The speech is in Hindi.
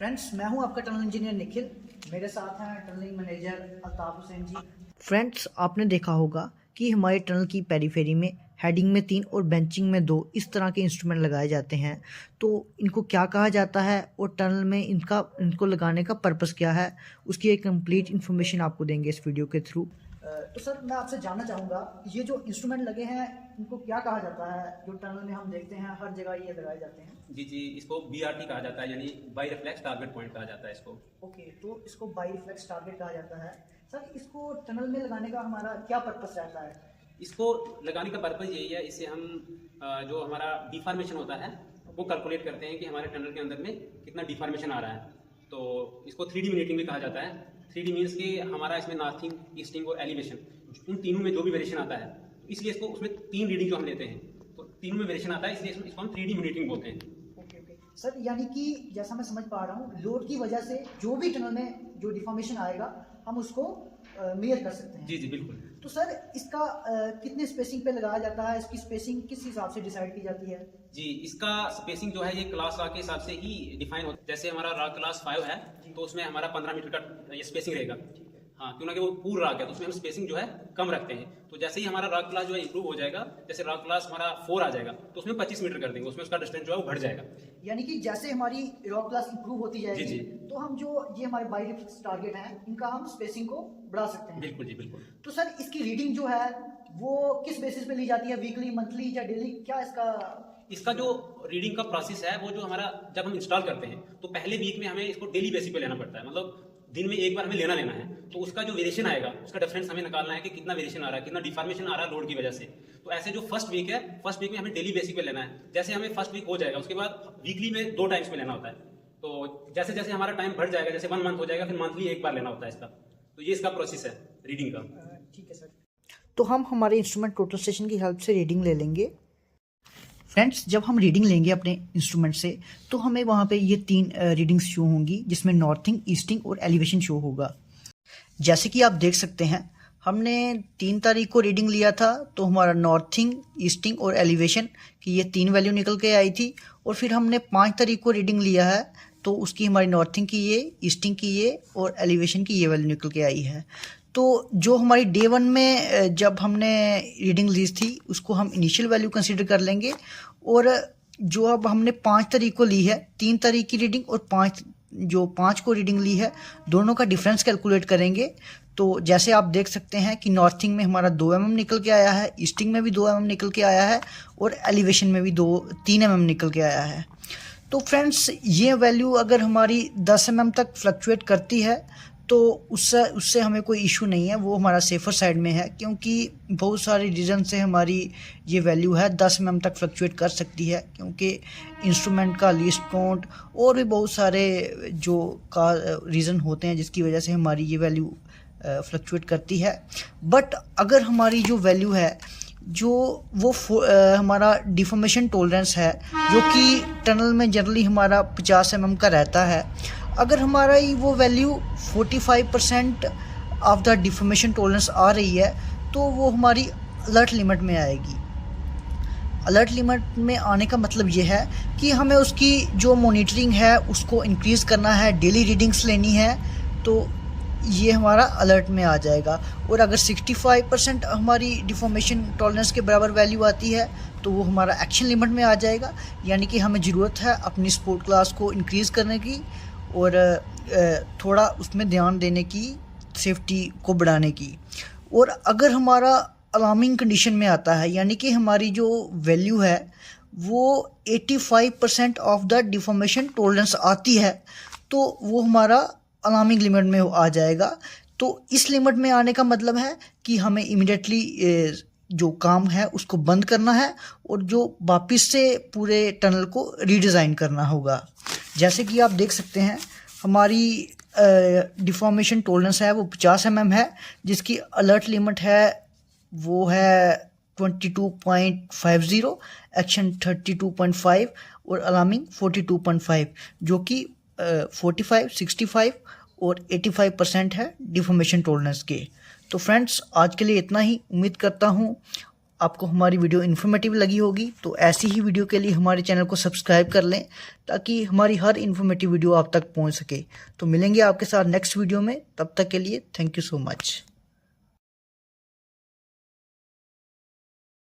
फ्रेंड्स, मैं हूं आपका टनल इंजीनियर निखिल। मेरे साथ हैं टनलिंग मैनेजर अल्ताफ हुसैन जी। फ्रेंड्स, आपने देखा होगा कि हमारे टनल की पेरीफेरी में हेडिंग में 3 और बेंचिंग में 2 इस तरह के इंस्ट्रूमेंट लगाए जाते हैं। तो इनको क्या कहा जाता है और टनल में इनको लगाने का पर्पस क्या है, उसकी एक कंप्लीट इन्फॉर्मेशन आपको देंगे इस वीडियो के थ्रू। तो सर, मैं आपसे जानना चाहूँगा, ये जो इंस्ट्रूमेंट लगे हैं इनको क्या कहा जाता है? जो टनल में हम देखते हैं हर जगह ये लगाए जाते हैं। जी, इसको BRT कहा जाता है, यानी बाई रिफ्लेक्स टारगेट पॉइंट कहा जाता है इसको। ओके, तो इसको बाई रिफ्लेक्स टारगेट कहा जाता है। सर, इसको टनल में लगाने का हमारा क्या पर्पस रहता है? इसको लगाने का पर्पज़ यही है, इससे हम जो हमारा डिफॉर्मेशन होता है वो कैलकुलेट करते हैं कि हमारे टनल के अंदर में कितना डिफॉर्मेशन आ रहा है। तो इसको 3D मिनेटिंग भी कहा जाता है। 3D मीन्स कि हमारा इसमें नॉर्थिंग, ईस्टिंग और एलिवेशन, उन तीनों में जो भी वेरिएशन आता है, तो इसलिए इसको उसमें 3 रीडिंग जो हम लेते हैं, तो तीनों में वेरिएशन आता है, इसलिए इसको हम 3D मिनेटिंग बोलते हैं। ओके सर, यानी कि जैसा मैं समझ पा रहा हूँ, लोड की वजह से जो भी टनल में जो डिफॉर्मेशन आएगा हम उसको मेजर कर सकते हैं। जी बिल्कुल। तो सर, इसका कितने स्पेसिंग पे लगाया जाता है? इसकी स्पेसिंग किस हिसाब से डिसाइड की जाती है? जी, इसका स्पेसिंग जो है ये क्लास लॉ के हिसाब से ही डिफाइन होता है। जैसे हमारा रॉक क्लास 5 है तो उसमें हमारा 15 मीटर का ये स्पेसिंग रहेगा। हाँ, क्योंकि वो पूरा रॉक है तो उसमें हम स्पेसिंग जो है कम रखते हैं। तो जैसे ही हमारा रॉक क्लास जो है इंप्रूव हो जाएगा, जैसे रॉक क्लास हमारा 4 आ जाएगा तो उसमें 25 मीटर कर देंगे, उसमें उसका डिस्टेंस जो है वो बढ़ जाएगा। यानी कि जैसे हमारी रॉक क्लास इंप्रूव होती जाएगी जी। तो हम जो ये हमारे बाई रिफ्लेक्स टारगेट हैं इनका हम स्पेसिंग को बढ़ा सकते हैं। बिल्कुल जी, बिल्कुल। तो सर, इसकी रीडिंग जो है वो किस बेसिस पे ली जाती है? वीकली, मंथली या डेली? क्या इसका जो रीडिंग का प्रोसेस है वो जो हमारा जब हम इंस्टॉल करते हैं तो पहले वीक में हमें इसको डेली बेसिस पे लेना पड़ता है, मतलब दिन में एक बार हमें लेना है। तो उसका जो वेरिएशन आएगा उसका डिफरेंस हमें निकालना है कि कितना वेरिएशन आ रहा है, कितना डिफॉर्मेशन आ रहा है लोड की वजह से। तो ऐसे जो फर्स्ट वीक है, फर्स्ट वीक में हमें डेली बेसिस पे लेना है। जैसे हमें फर्स्ट वीक हो जाएगा उसके बाद वीकली में 2 टाइम्स पे लेना होता है। तो जैसे जैसे हमारा टाइम बढ़ जाएगा, जैसे 1 मंथ हो जाएगा, फिर मंथली एक बार लेना होता है इसका। तो ये इसका प्रोसेस है रीडिंग का। ठीक है सर। तो हम हमारे इंस्ट्रूमेंट टोटल स्टेशन की हेल्प से रीडिंग ले लेंगे। फ्रेंड्स, जब हम रीडिंग लेंगे अपने इंस्ट्रूमेंट से तो हमें वहाँ पे ये 3 रीडिंग्स शो होंगी, जिसमें नॉर्थिंग, ईस्टिंग और एलिवेशन शो होगा। जैसे कि आप देख सकते हैं, हमने 3 तारीख को रीडिंग लिया था तो हमारा नॉर्थिंग, ईस्टिंग और एलिवेशन की ये 3 वैल्यू निकल के आई थी। और फिर हमने 5 तारीख को रीडिंग लिया है तो उसकी हमारी नॉर्थिंग की ये, ईस्टिंग की ये और एलिवेशन की ये वैल्यू निकल के आई है। तो जो हमारी डे 1 में जब हमने रीडिंग ली थी उसको हम इनिशियल वैल्यू कंसीडर कर लेंगे। और जो अब हमने 5 तारीख को ली है, 3 तारीख की रीडिंग और 5 को रीडिंग ली है, दोनों का डिफरेंस कैलकुलेट करेंगे। तो जैसे आप देख सकते हैं कि नॉर्थिंग में हमारा 2 mm निकल के आया है, ईस्टिंग में भी 2 mm निकल के आया है और एलिवेशन में भी 3 mm निकल के आया है। तो फ्रेंड्स, ये वैल्यू अगर हमारी 10 mm तक फ्लक्चुएट करती है तो उससे हमें कोई इशू नहीं है, वो हमारा सेफर साइड में है, क्योंकि बहुत सारे रीज़न से हमारी ये वैल्यू है 10 mm तक फ्लक्चुएट कर सकती है, क्योंकि इंस्ट्रूमेंट का लीस्ट काउंट और भी बहुत सारे जो का रीज़न होते हैं जिसकी वजह से हमारी ये वैल्यू फ्लक्चुएट करती है। बट अगर हमारी जो वैल्यू है वो हमारा डिफॉर्मेशन टॉलरेंस है, जो कि टनल में जनरली हमारा 50 mm का रहता है, अगर हमारा वो value 45% of the deformation tolerance आ रही है तो वो हमारी अलर्ट लिमिट में आएगी। अलर्ट लिमिट में आने का मतलब ये है कि हमें उसकी जो मॉनिटरिंग है उसको इंक्रीज़ करना है, डेली रीडिंग्स लेनी है, तो ये हमारा अलर्ट में आ जाएगा। और अगर 65% हमारी डिफॉर्मेशन टॉलरेंस के बराबर वैल्यू आती है तो वो हमारा एक्शन लिमिट में आ जाएगा, यानी कि हमें ज़रूरत है अपनी सपोर्ट क्लास को इंक्रीज़ करने की और थोड़ा उसमें ध्यान देने की, सेफ्टी को बढ़ाने की। और अगर हमारा अलार्मिंग कंडीशन में आता है, यानी कि हमारी जो वैल्यू है वो 85% ऑफ द डिफॉर्मेशन टॉलरेंस आती है, तो वो हमारा अलार्मिंग लिमिट में आ जाएगा। तो इस लिमिट में आने का मतलब है कि हमें इमीडिएटली जो काम है उसको बंद करना है और जो वापस से पूरे टनल को रीडिज़ाइन करना होगा। जैसे कि आप देख सकते हैं, हमारी डिफॉर्मेशन टॉलरेंस है वो 50 mm है, जिसकी अलर्ट लिमिट है वो है 22.50, एक्शन 32.5 और अलार्मिंग 42.5, जो कि 45, 65 और 85% है डिफॉर्मेशन टॉलरेंस के। तो फ्रेंड्स, आज के लिए इतना ही। उम्मीद करता हूँ आपको हमारी वीडियो इन्फॉर्मेटिव लगी होगी, तो ऐसी ही वीडियो के लिए हमारे चैनल को सब्सक्राइब कर लें ताकि हमारी हर इन्फॉर्मेटिव वीडियो आप तक पहुंच सके। तो मिलेंगे आपके साथ नेक्स्ट वीडियो में, तब तक के लिए थैंक यू सो मच।